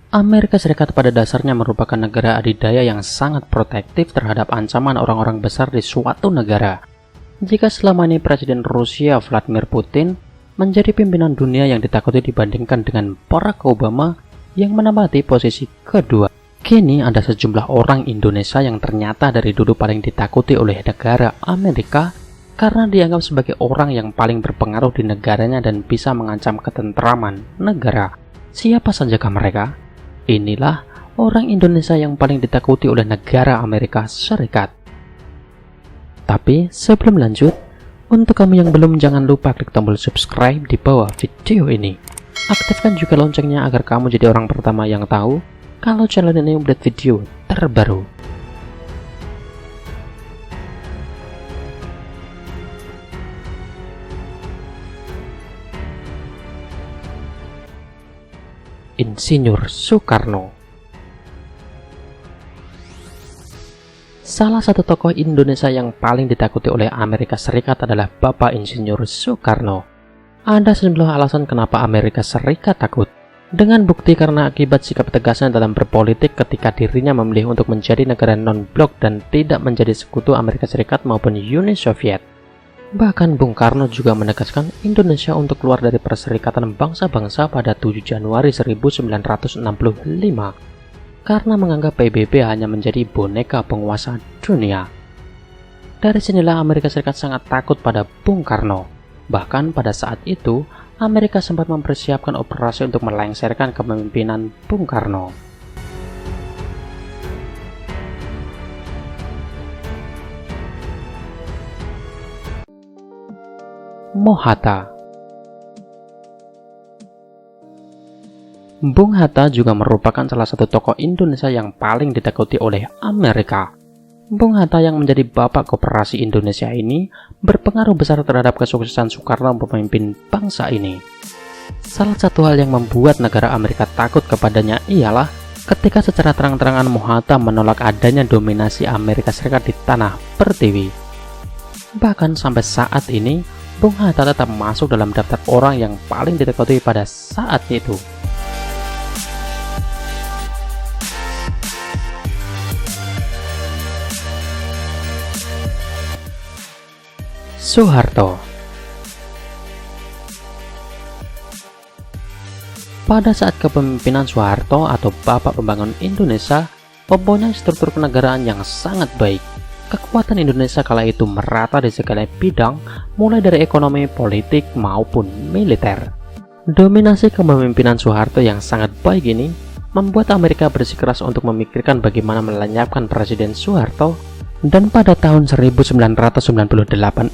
Amerika Serikat pada dasarnya merupakan negara adidaya yang sangat protektif terhadap ancaman orang-orang besar di suatu negara. Jika selama ini Presiden Rusia Vladimir Putin menjadi pimpinan dunia yang ditakuti dibandingkan dengan Barack Obama yang menempati posisi kedua, kini ada sejumlah orang Indonesia yang ternyata dari dulu paling ditakuti oleh negara Amerika karena dianggap sebagai orang yang paling berpengaruh di negaranya dan bisa mengancam ketentraman negara. Siapa sajakah mereka? Inilah orang Indonesia yang paling ditakuti oleh negara Amerika Serikat. Tapi sebelum lanjut, untuk kamu yang belum, jangan lupa klik tombol subscribe di bawah video ini. Aktifkan juga loncengnya agar kamu jadi orang pertama yang tahu kalau channel ini update video terbaru. Insinyur Soekarno. Salah satu tokoh Indonesia yang paling ditakuti oleh Amerika Serikat adalah Bapak Insinyur Soekarno. Ada sejumlah alasan kenapa Amerika Serikat takut. Dengan bukti karena akibat sikap tegasnya dalam berpolitik ketika dirinya memilih untuk menjadi negara non-blok dan tidak menjadi sekutu Amerika Serikat maupun Uni Soviet. Bahkan Bung Karno juga menegaskan Indonesia untuk keluar dari Perserikatan Bangsa-Bangsa pada 7 Januari 1945 karena menganggap PBB hanya menjadi boneka penguasa dunia. Dari sinilah Amerika Serikat sangat takut pada Bung Karno. Bahkan pada saat itu, Amerika sempat mempersiapkan operasi untuk melengsarkan kepemimpinan Bung Karno. Mohatta. Bung Hatta juga merupakan salah satu tokoh Indonesia yang paling ditakuti oleh Amerika. Bung Hatta yang menjadi bapak koperasi Indonesia ini berpengaruh besar terhadap kesuksesan Soekarno memimpin bangsa ini. Salah satu hal yang membuat negara Amerika takut kepadanya ialah ketika secara terang-terangan Mohatta menolak adanya dominasi Amerika Serikat di tanah Pertiwi. Bahkan sampai saat ini, Bung Hatta tetap masuk dalam daftar orang yang paling ditakuti pada saat itu. Soeharto. Pada saat kepemimpinan Soeharto atau Bapak Pembangunan Indonesia, mempunyai struktur kenegaraan yang sangat baik. Kekuatan Indonesia kala itu merata di segala bidang, mulai dari ekonomi, politik, maupun militer. Dominasi kepemimpinan Soeharto yang sangat baik ini membuat Amerika bersikeras untuk memikirkan bagaimana melenyapkan Presiden Soeharto, dan pada tahun 1998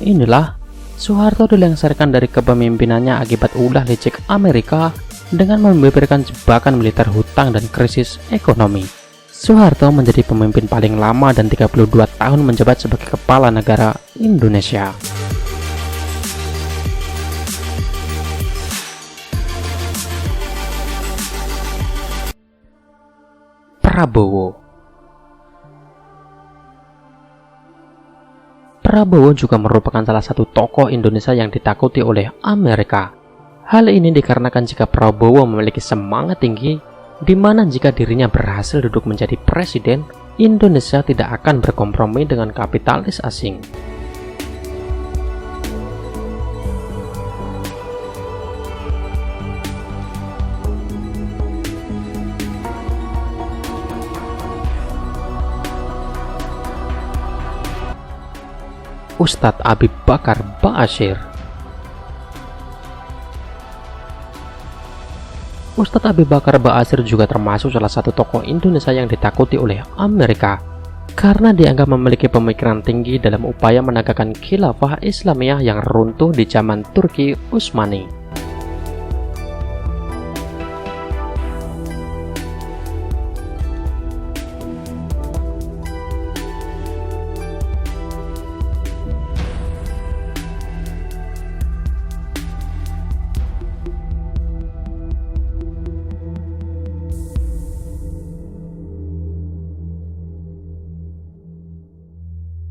inilah Soeharto dilengsarkan dari kepemimpinannya akibat ulah licik Amerika dengan membeberkan jebakan militer hutang dan krisis ekonomi. Soeharto menjadi pemimpin paling lama dan 32 tahun menjabat sebagai kepala negara Indonesia. Prabowo juga merupakan salah satu tokoh Indonesia yang ditakuti oleh Amerika. Hal ini dikarenakan jika Prabowo memiliki semangat tinggi, di mana jika dirinya berhasil duduk menjadi presiden, Indonesia tidak akan berkompromi dengan kapitalis asing. Ustadz Abu Bakar Ba'asyir. Ustadz Abu Bakar Ba'asyir juga termasuk salah satu tokoh Indonesia yang ditakuti oleh Amerika karena dianggap memiliki pemikiran tinggi dalam upaya menegakkan khilafah Islamiyah yang runtuh di zaman Turki Utsmani.